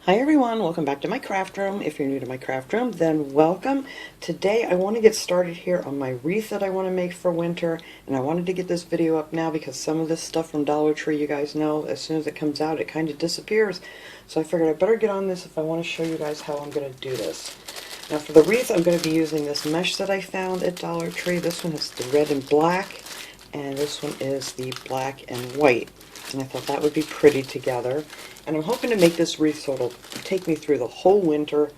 Hi everyone, welcome back to my craft room. If you're new to my craft room, then welcome. Today I want to get started here on my wreath that I want to make for winter, and I wanted to get this video up now because some of this stuff from Dollar Tree, you guys know, as soon as it comes out it kind of disappears. So I figured I better get on this if I want to show you guys how I'm going to do this. Now for the wreath, I'm going to be using this mesh that I found at Dollar Tree. This one is the red and black, and this one is the black and white. And I thought that would be pretty together. And I'm hoping to make this wreath so it'll take me through the whole winter,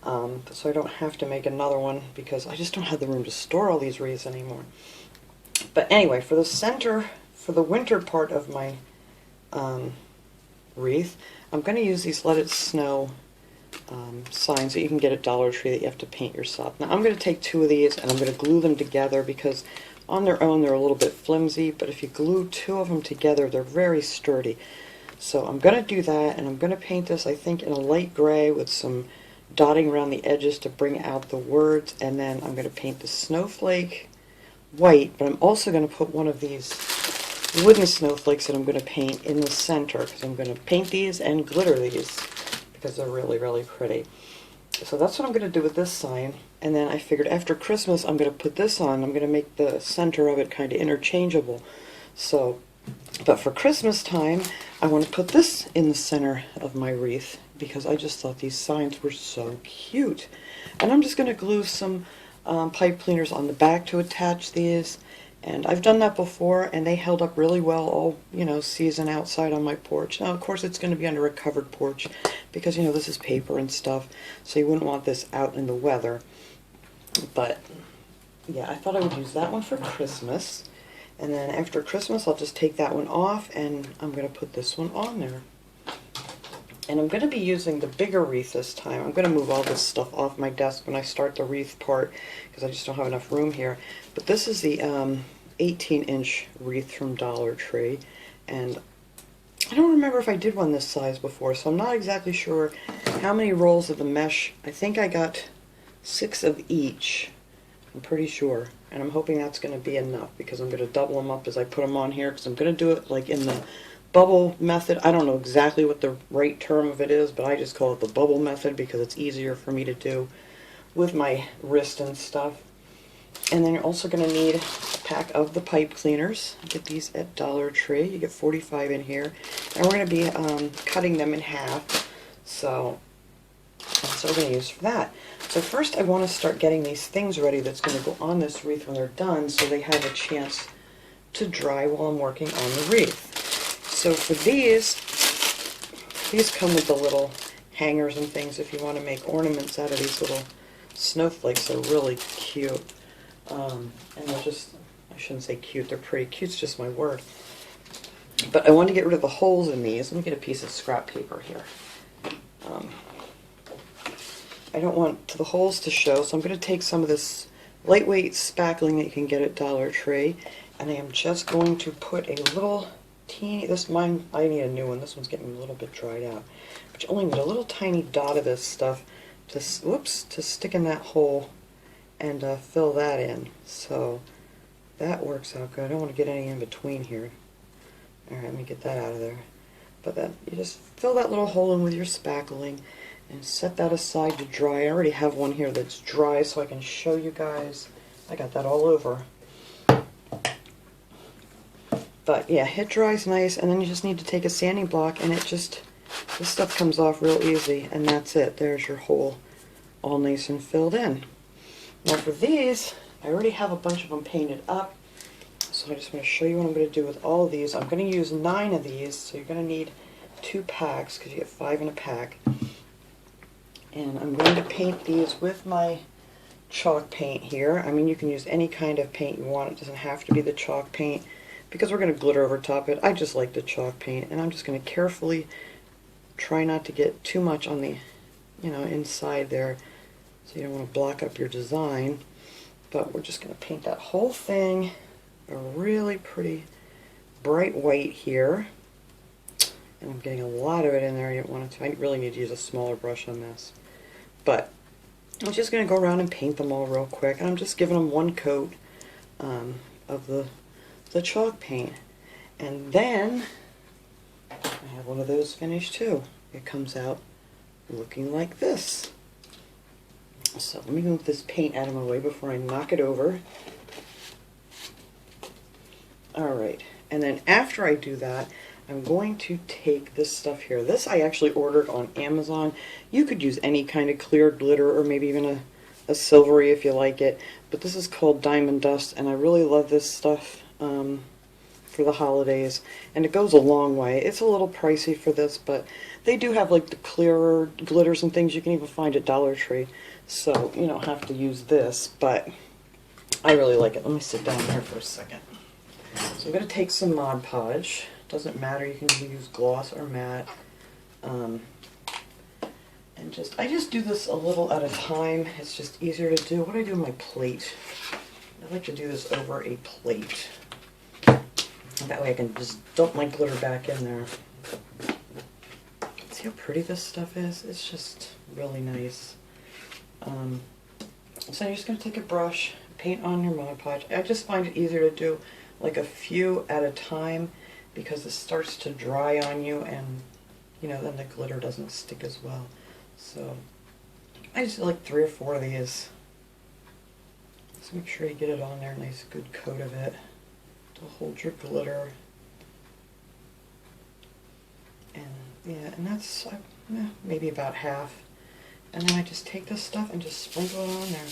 so I don't have to make another one because I just don't have the room to store all these wreaths anymore. But anyway, for the center, for the winter part of my wreath, I'm going to use these Let It Snow signs that you can get at Dollar Tree that you have to paint yourself. Now I'm going to take two of these and I'm going to glue them together because on their own they're a little bit flimsy, but if you glue two of them together they're very sturdy. So I'm going to do that, and I'm going to paint this, I think, in a light gray with some dotting around the edges to bring out the words, and then I'm going to paint the snowflake white, but I'm also going to put one of these wooden snowflakes that I'm going to paint in the center, because I'm going to paint these and glitter these, because they're really, really pretty. So that's what I'm going to do with this sign, and then I figured after Christmas I'm going to put this on. I'm going to make the center of it kind of interchangeable. But for Christmas time, I want to put this in the center of my wreath because I just thought these signs were so cute. And I'm just going to glue some pipe cleaners on the back to attach these. And I've done that before, and they held up really well all, season outside on my porch. Now, of course, it's going to be under a covered porch because, this is paper and stuff, so you wouldn't want this out in the weather. But, yeah, I thought I would use that one for Christmas. And then after Christmas, I'll just take that one off, and I'm going to put this one on there. And I'm going to be using the bigger wreath this time. I'm going to move all this stuff off my desk when I start the wreath part, because I just don't have enough room here. But this is the 18-inch wreath from Dollar Tree, and I don't remember if I did one this size before, so I'm not exactly sure how many rolls of the mesh. I think I got 6 of each. I'm pretty sure, and I'm hoping that's going to be enough because I'm going to double them up as I put them on here because I'm going to do it like in the bubble method. I don't know exactly what the right term of it is, but I just call it the bubble method because it's easier for me to do with my wrist and stuff. And then you're also going to need a pack of the pipe cleaners. Get these at Dollar Tree. You get 45 in here, and we're going to be cutting them in half. So that's what we're going to use for that. So first I want to start getting these things ready that's going to go on this wreath when they're done so they have a chance to dry while I'm working on the wreath. So for these come with the little hangers and things if you want to make ornaments out of these little snowflakes. They're really cute. And they're just, I shouldn't say cute, they're pretty. Cute's just my word. But I want to get rid of the holes in these. Let me get a piece of scrap paper here. I don't want the holes to show, so I'm going to take some of this lightweight spackling that you can get at Dollar Tree, and I am just going to put a little teeny, I need a new one, this one's getting a little bit dried out, but you only need a little tiny dot of this stuff to stick in that hole and fill that in. So that works out good. I don't want to get any in between here. Alright, let me get that out of there. But then you just fill that little hole in with your spackling and set that aside to dry. I already have one here that's dry so I can show you guys. I got that all over. But yeah, it dries nice, and then you just need to take a sanding block and this stuff comes off real easy, and that's it. There's your hole all nice and filled in. Now for these, I already have a bunch of them painted up, so I just want to show you what I'm going to do with all of these. I'm going to use 9 of these, so you're going to need 2 packs because you get 5 in a pack. And I'm going to paint these with my chalk paint here. I mean, you can use any kind of paint you want. It doesn't have to be the chalk paint because we're going to glitter over top it. I just like the chalk paint, and I'm just going to carefully try not to get too much on the, inside there, so you don't want to block up your design. But we're just going to paint that whole thing a really pretty bright white here. And I'm getting a lot of it in there. I really need to use a smaller brush on this. But I'm just going to go around and paint them all real quick. And I'm just giving them one coat of the chalk paint. And then I have one of those finished too. It comes out looking like this. So let me move this paint out of my way before I knock it over. Alright, and then after I do that, I'm going to take this stuff here. This I actually ordered on Amazon. You could use any kind of clear glitter or maybe even a silvery if you like it. But this is called Diamond Dust, and I really love this stuff for the holidays. And it goes a long way. It's a little pricey for this, but they do have like the clearer glitters and things you can even find at Dollar Tree. So you don't have to use this, but I really like it. Let me sit down here for a second. So I'm going to take some Mod Podge. Doesn't matter, you can use gloss or matte. And I just do this a little at a time. It's just easier to do. What do I do with my plate? I like to do this over a plate. That way I can just dump my glitter back in there. See how pretty this stuff is? It's just really nice. So you're just going to take a brush, paint on your Mod Podge. I just find it easier to do like a few at a time because it starts to dry on you, and you know, then the glitter doesn't stick as well. So I just like 3 or 4 of these. Just make sure you get it on there, nice good coat of it to hold your glitter. And yeah, and that's maybe about half. And then I just take this stuff and just sprinkle it on there.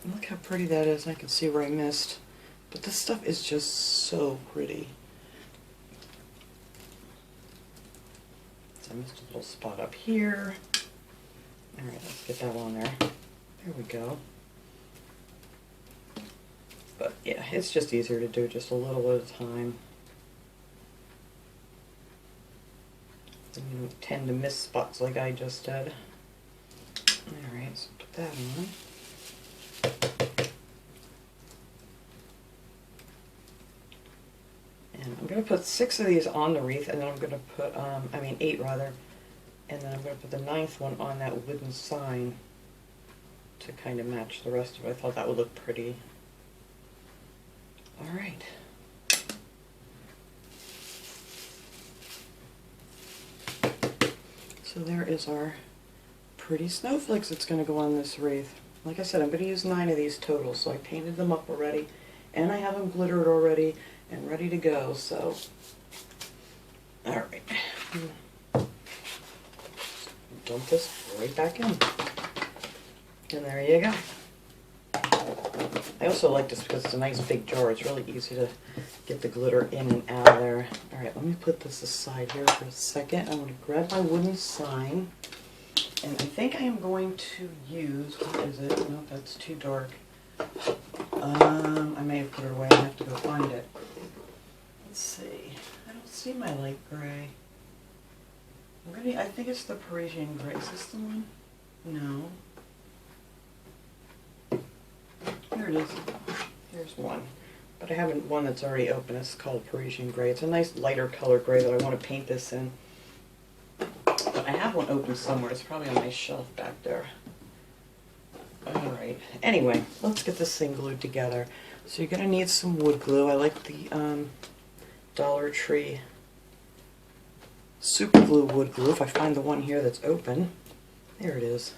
And look how pretty that is. I can see where I missed. But this stuff is just so pretty. So I missed a little spot up here. Alright, let's get that on there. There we go. But yeah, it's just easier to do just a little at a time. And you don't tend to miss spots like I just did. Alright, so put that on. And I'm going to put 6 of these on the wreath, and then I'm going to put, 8 rather, and then I'm going to put the 9th one on that wooden sign to kind of match the rest of it. I thought that would look pretty. Alright. So there is our pretty snowflakes that's going to go on this wreath. Like I said, I'm going to use 9 of these total, so I painted them up already, and I have them glittered already and ready to go, so alright. Dump this right back in. And there you go. I also like this because it's a nice big jar. It's really easy to get the glitter in and out of there. Alright, let me put this aside here for a second. I want to grab my wooden sign. And I think I am going to use, what is it? No, that's too dark. I may have put it away. I have to go find it. Let's see. I don't see my light gray. I think it's the Parisian gray. Is this the one? No. Here it is. Here's one. But I have one that's already open. It's called Parisian gray. It's a nice lighter color gray that I want to paint this in. But I have one open somewhere. It's probably on my shelf back there. Alright. Anyway, let's get this thing glued together. So you're going to need some wood glue. I like the Dollar Tree super glue wood glue. If I find the one here that's open. There it is.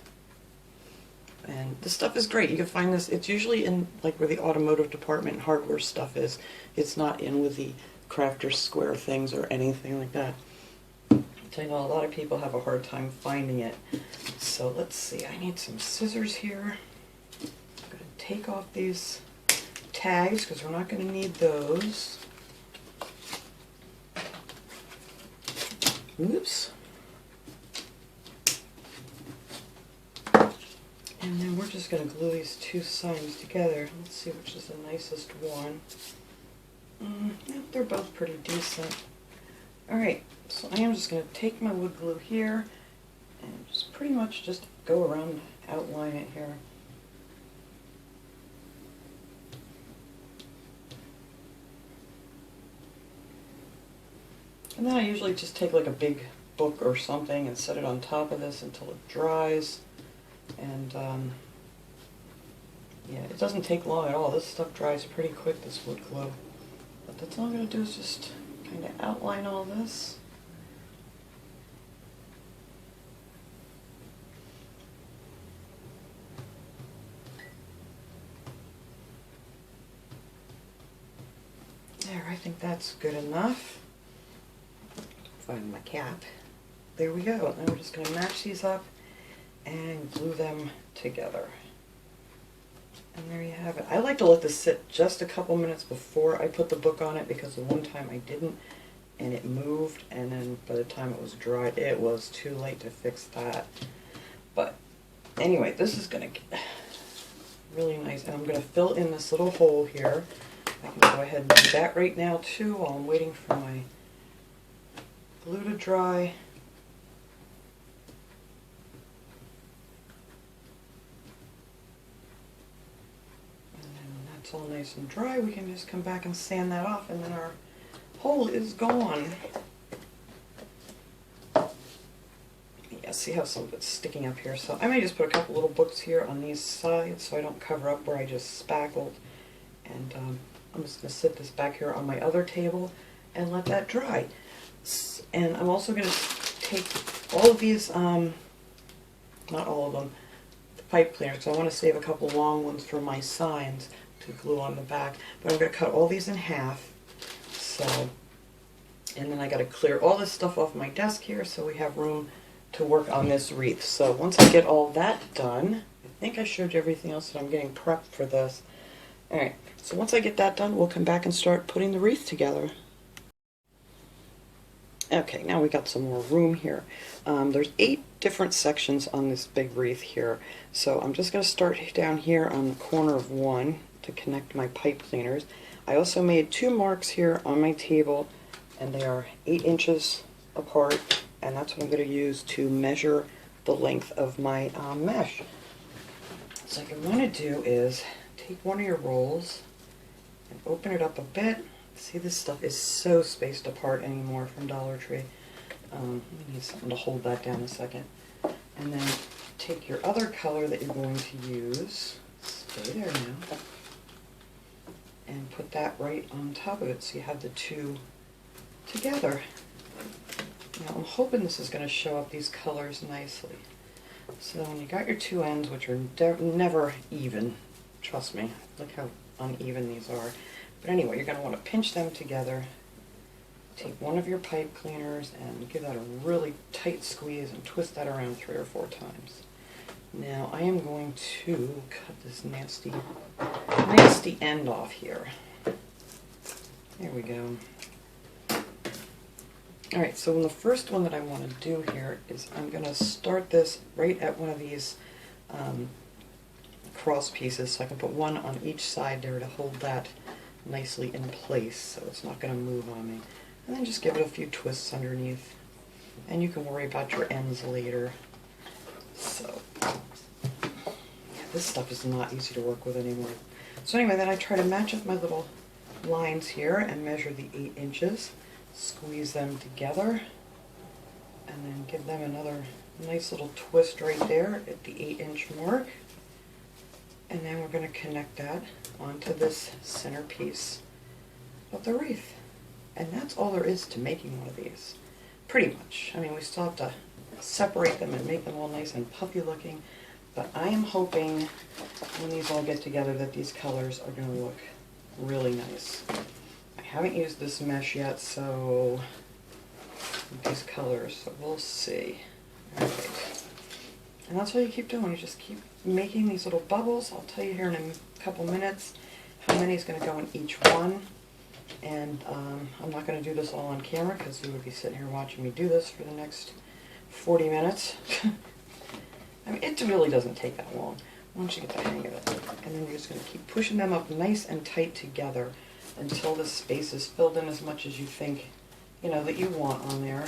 And this stuff is great. You can find this. It's usually in like where the automotive department and hardware stuff is. It's not in with the Crafter Square things or anything like that. I know a lot of people have a hard time finding it. So let's see. I need some scissors here. I'm going to take off these tags because we're not going to need those. Oops. And then we're just going to glue these 2 signs together. Let's see which is the nicest one. Yeah, they're both pretty decent. Alright, so I am just going to take my wood glue here and just pretty much just go around, outline it here. And then I usually just take like a big book or something and set it on top of this until it dries. And yeah, it doesn't take long at all. This stuff dries pretty quick, this wood glue. But that's all I'm going to do is just kind of outline all this. think that's good enough. Find my cap. There we go. Now we're just going to match these up and glue them together. And there you have it. I like to let this sit just a couple minutes before I put the book on it, because the one time I didn't and it moved, and then by the time it was dried it was too late to fix that. But anyway, this is going to get really nice, and I'm going to fill in this little hole here. I can go ahead and do that right now too while I'm waiting for my glue to dry. And then when that's all nice and dry, we can just come back and sand that off, and then our hole is gone. Yeah, see how some of it's sticking up here? So I may just put a couple little books here on these sides so I don't cover up where I just spackled. And I'm just going to sit this back here on my other table and let that dry. And I'm also going to take all of these, not all of them, the pipe cleaners, because I want to save a couple long ones for my signs to glue on the back. But I'm going to cut all these in half. So, and then I got to clear all this stuff off my desk here so we have room to work on this wreath. So once I get all that done, I think I showed you everything else that I'm getting prepped for this. Alright, so once I get that done, we'll come back and start putting the wreath together. Okay, now we got some more room here. There's 8 different sections on this big wreath here. So I'm just going to start down here on the corner of one to connect my pipe cleaners. I also made 2 marks here on my table, and they are 8 inches apart, and that's what I'm going to use to measure the length of my mesh. So what you want to do is take one of your rolls and open it up a bit. See, this stuff is so spaced apart anymore from Dollar Tree. Let me need something to hold that down a second. And then take your other color that you're going to use, stay there now, and put that right on top of it so you have the 2 together. Now I'm hoping this is going to show up these colors nicely. So when you got your 2 ends, which are never even, trust me, look how uneven these are. But anyway, you're going to want to pinch them together, take one of your pipe cleaners and give that a really tight squeeze and twist that around 3 or 4 times. Now I am going to cut this nasty end off here. There we go. Alright, so the first one that I want to do here is I'm going to start this right at one of these cross pieces, so I can put one on each side there to hold that nicely in place so it's not going to move on me. And then just give it a few twists underneath, and you can worry about your ends later. So, yeah, this stuff is not easy to work with anymore. So anyway, then I try to match up my little lines here and measure the 8 inches, squeeze them together, and then give them another nice little twist right there at the 8-inch mark. And then we're going to connect that onto this centerpiece of the wreath. And that's all there is to making one of these, pretty much. I mean, we still have to separate them and make them all nice and puffy looking, but I am hoping when these all get together that these colors are going to look really nice. I haven't used this mesh yet, so these colors, so we'll see. Alright. And that's all you keep doing, you just keep making these little bubbles. I'll tell you here in a couple minutes how many is going to go in each one. And I'm not going to do this all on camera because you would be sitting here watching me do this for the next 40 minutes. I mean, it really doesn't take that long once you get the hang of it. And then you're just going to keep pushing them up nice and tight together until the space is filled in as much as you think, you know, that you want on there.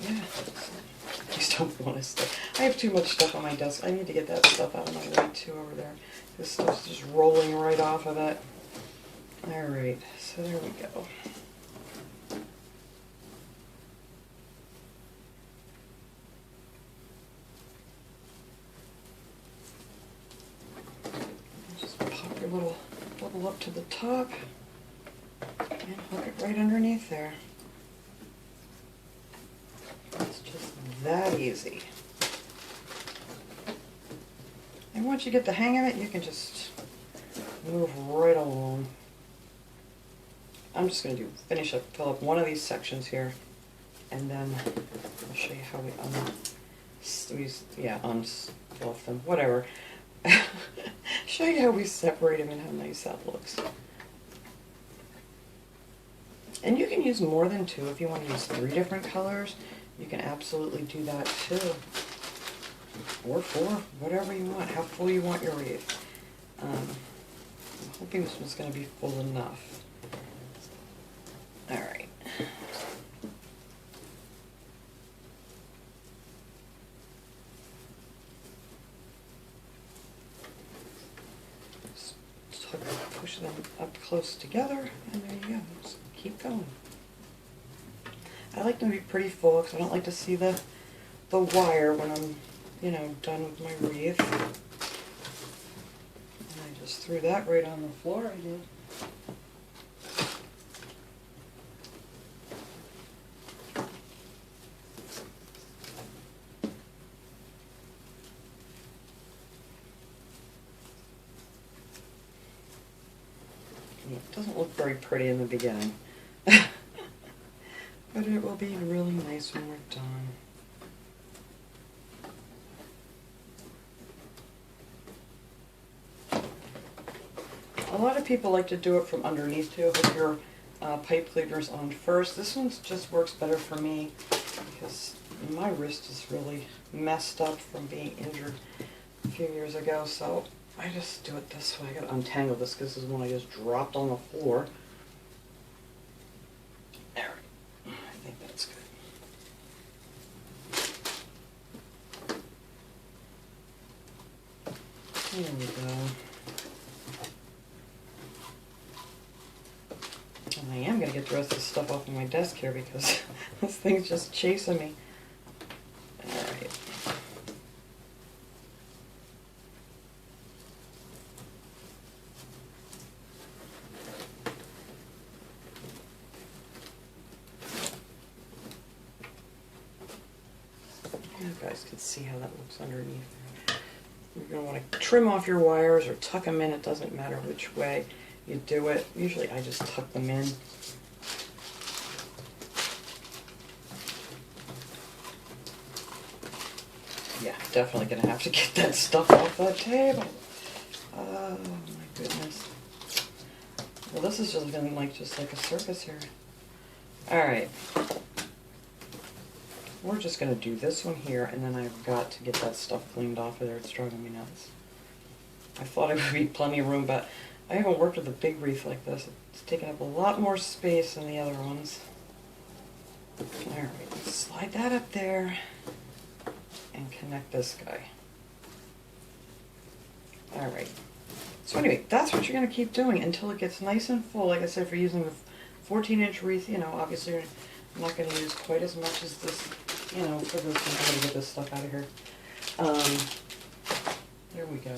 Yeah, I just don't want to stay. I have too much stuff on my desk. I need to get that stuff out of my way too over there. This stuff's just rolling right off of it. Alright, so there we go. Just pop your little bubble up to the top and hook it right underneath there. It's just that easy. And once you get the hang of it, you can just move right along. I'm just going to fill up one of these sections here, and then I'll show you how we unfluff them, whatever. Show you how we separate them and how nice that looks. And you can use more than two. If you want to use 3 different colors, you can absolutely do that too. Or 4, whatever you want, how full you want your wreath. I'm hoping this one's going to be full enough. Alright. Push them up close together, and there you go. Just keep going. I like them to be pretty full because I don't like to see the wire when I'm, you know, done with my wreath. And I just threw that right on the floor. I did. It doesn't look very pretty in the beginning, but it will be really nice when we're done. A lot of people like to do it from underneath too, with your pipe cleaners on first. This one just works better for me because my wrist is really messed up from being injured a few years ago, so I just do it this way. I gotta untangle this because this is one I just dropped on the floor. There, I think that's good. There we go. And I am gonna get the rest of the stuff off of my desk here because this thing's just chasing me. Alright. You guys can see how that looks underneath. You're going to want to trim off your wires or tuck them in. It doesn't matter which way you do it. Usually I just tuck them in. Yeah, definitely going to have to get that stuff off the table. Oh my goodness. Well, this is just going like just like a circus here. Alright. We're just going to do this one here, and then I've got to get that stuff cleaned off of there. It's driving me nuts. I thought it would be plenty of room, but I haven't worked with a big wreath like this. It's taken up a lot more space than the other ones. Alright, let's slide that up there and connect this guy. Alright. So anyway, that's what you're going to keep doing until it gets nice and full. Like I said, if you're using the 14-inch wreath, you know, obviously you're not going to use quite as much as this, you know, for this one. I'm going to get this stuff out of here. There we go.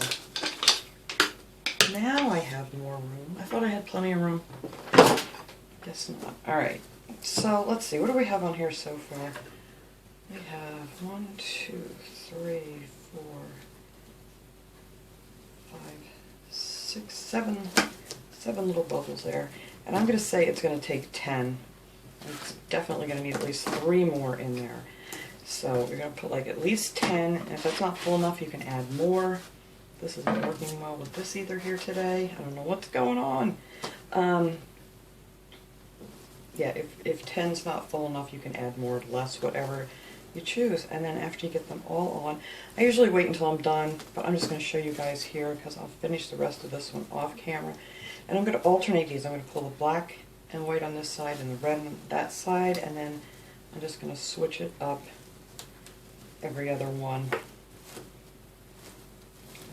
Now I have more room. I thought I had plenty of room. Guess not. Alright, so let's see. What do we have on here so far? We have 1, 2, 3, 4, 5, 6, 7 little bubbles there. And I'm going to say it's going to take 10. It's definitely going to need at least 3 more in there. So you're going to put like at least 10, and if that's not full enough, you can add more. This isn't working well with this either here today. I don't know what's going on. Yeah, if 10's not full enough, you can add more, less, whatever you choose. And then after you get them all on, I usually wait until I'm done, but I'm just going to show you guys here because I'll finish the rest of this one off camera. And I'm going to alternate these. I'm going to pull the black and white on this side and the red on that side, and then I'm just going to switch it up every other one. I'm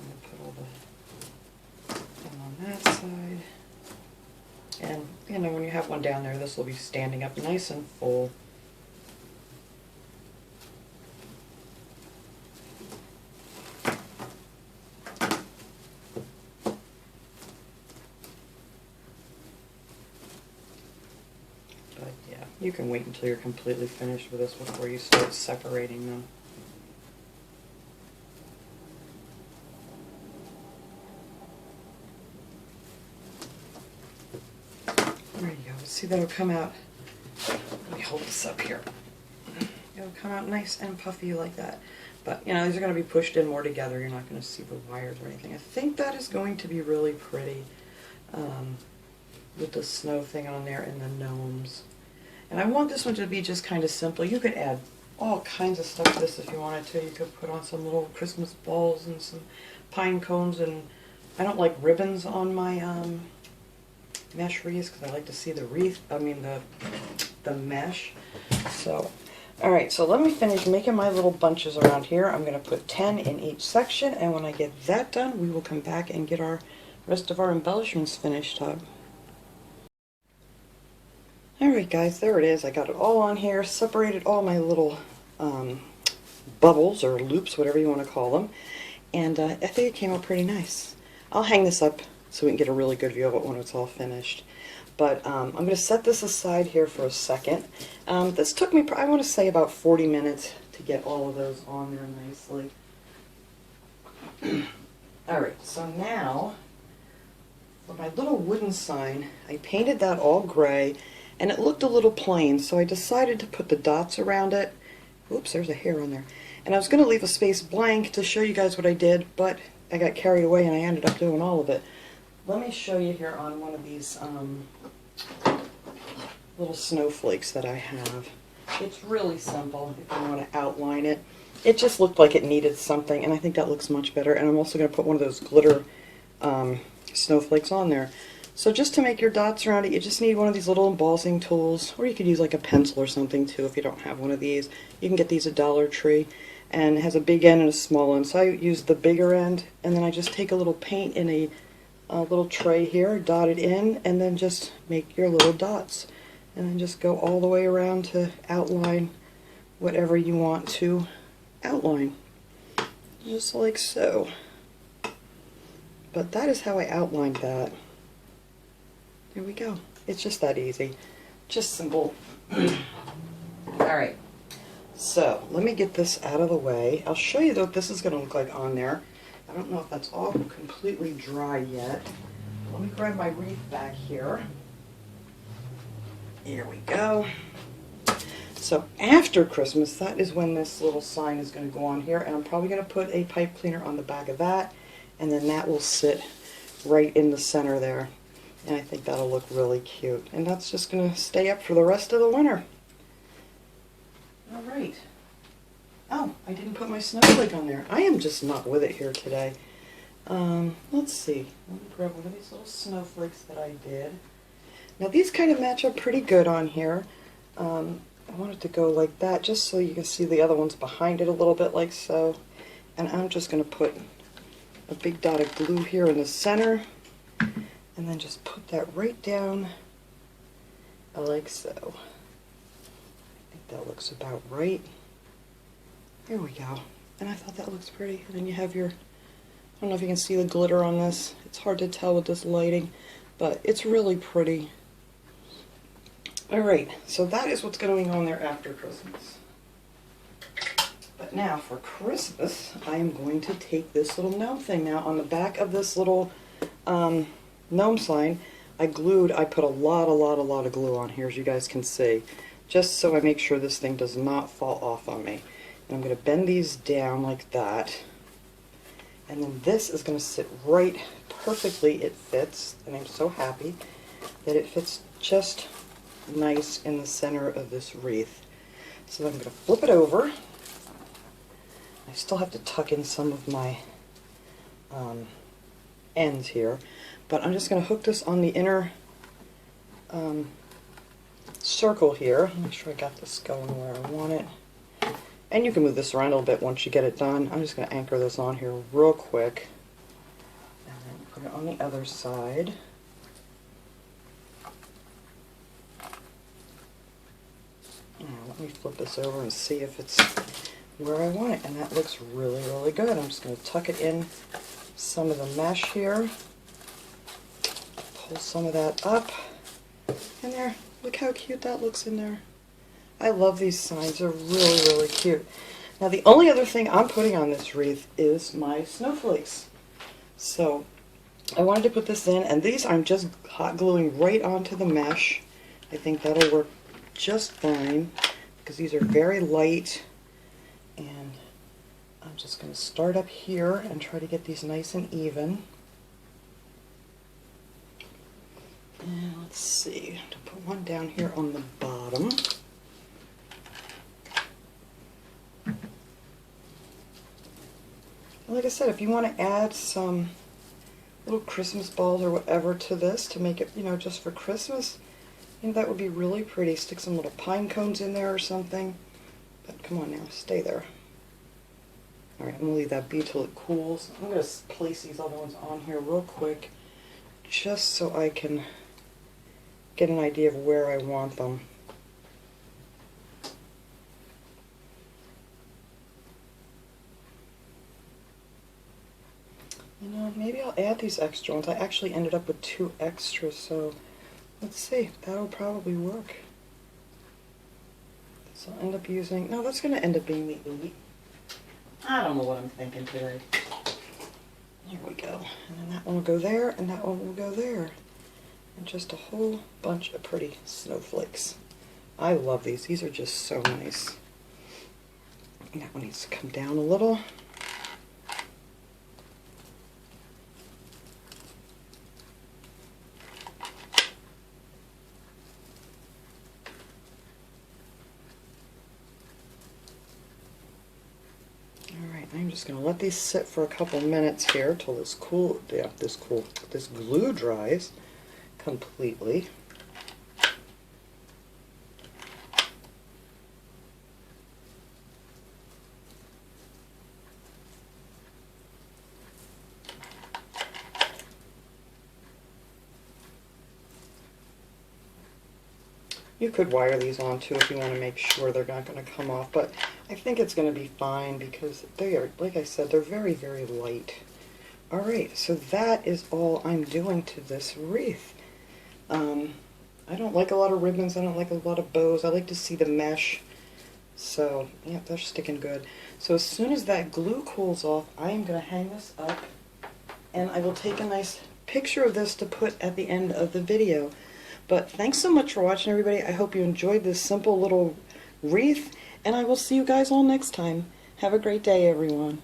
going to put all them on that side. And, you know, when you have one down there, this will be standing up nice and full. You can wait until you're completely finished with this before you start separating them. see that'll come out. Let me hold this up here. It'll come out nice and puffy like that. But, you know, these are going to be pushed in more together. You're not going to see the wires or anything. I think that is going to be really pretty with the snow thing on there and the gnomes. And I want this one to be just kind of simple. You could add all kinds of stuff to this if you wanted to. You could put on some little Christmas balls and some pine cones. And I don't like ribbons on my mesh wreaths because I like to see the wreath, the mesh. So, alright, so let me finish making my little bunches around here. I'm going to put 10 in each section, and when I get that done, we will come back and get our rest of our embellishments finished up. Alright guys, there it is. I got it all on here, separated all my little bubbles or loops, whatever you want to call them, and I think it came out pretty nice. I'll hang this up so we can get a really good view of it when it's all finished. But I'm going to set this aside here for a second. This took me, I want to say, about 40 minutes to get all of those on there nicely. Alright, so now, for my little wooden sign, I painted that all gray, and it looked a little plain, so I decided to put the dots around it. Oops, there's a hair on there. And I was going to leave a space blank to show you guys what I did, but I got carried away and I ended up doing all of it. Let me show you here on one of these little snowflakes that I have. It's really simple if you want to outline it. It just looked like it needed something, and I think that looks much better. And I'm also going to put one of those glitter snowflakes on there. So just to make your dots around it, you just need one of these little embossing tools, or you could use like a pencil or something too if you don't have one of these. You can get these at Dollar Tree, and it has a big end and a small end. So I use the bigger end, and then I just take a little paint in a little tray here, dot it in, and then just make your little dots. And then just go all the way around to outline whatever you want to outline. Just like so. But that is how I outlined that. There we go. It's just that easy. Just simple. Alright. So, let me get this out of the way. I'll show you what this is going to look like on there. I don't know if that's all completely dry yet. Let me grab my wreath back here. Here we go. So after Christmas, that is when this little sign is going to go on here, and I'm probably going to put a pipe cleaner on the back of that, and then that will sit right in the center there. And I think that'll look really cute. And that's just going to stay up for the rest of the winter. Alright. Oh, I didn't put my snowflake on there. I am just not with it here today. Let's see. Let me grab one of these little snowflakes that I did. Now these kind of match up pretty good on here. I want it to go like that just so you can see the other ones behind it a little bit like so. And I'm just going to put a big dot of glue here in the center. And then just put that right down like so. I think that looks about right. There we go. And I thought that looks pretty. And then you have your, I don't know if you can see the glitter on this. It's hard to tell with this lighting, but it's really pretty. Alright, so that is what's going on there after Christmas. But now for Christmas, I am going to take this little gnome thing. Now on the back of this little gnome sign, I put a lot of glue on here, as you guys can see, just so I make sure this thing does not fall off on me. And I'm going to bend these down like that, and then this is going to sit right perfectly. It fits, and I'm so happy that it fits just nice in the center of this wreath. So I'm going to flip it over. I still have to tuck in some of my ends here, but I'm just going to hook this on the inner circle here. Make sure I got this going where I want it. And you can move this around a little bit once you get it done. I'm just going to anchor this on here real quick. And then put it on the other side. Now let me flip this over and see if it's where I want it. And that looks really good. I'm just going to tuck it in some of the mesh here. Pull some of that up. And there, look how cute that looks in there. I love these signs. They're really cute. Now the only other thing I'm putting on this wreath is my snowflakes. So I wanted to put this in, and these I'm just hot gluing right onto the mesh I think that'll work just fine because these are very light, and I'm just going to start up here and try to get these nice and even. And let's see, to put one down here on the bottom. Like I said, if you want to add some little Christmas balls or whatever to this to make it, you know, just for Christmas, you know, that would be really pretty. Stick some little pine cones in there or something. But come on now, stay there. Alright, I'm going to leave that be till it cools. I'm going to place these other ones on here real quick just so I can get an idea of where I want them. You know, maybe I'll add these extra ones. I actually ended up with 2 extras, so let's see. That'll probably work. So I'll end up using... No, that's going to end up being the 8. I don't know what I'm thinking today. Here we go. And then that one will go there, and that one will go there. And just a whole bunch of pretty snowflakes. I love these. These are just so nice. And that one needs to come down a little. I'm just going to let these sit for a couple minutes here till this glue dries completely. You could wire these on too if you want to make sure they're not going to come off, but I think it's going to be fine because they are, like I said, they're very, very light. Alright, so that is all I'm doing to this wreath. I don't like a lot of ribbons, I don't like a lot of bows, I like to see the mesh. So, yeah, they're sticking good. So as soon as that glue cools off, I am going to hang this up, and I will take a nice picture of this to put at the end of the video. But thanks so much for watching, everybody. I hope you enjoyed this simple little wreath, and I will see you guys all next time. Have a great day, everyone.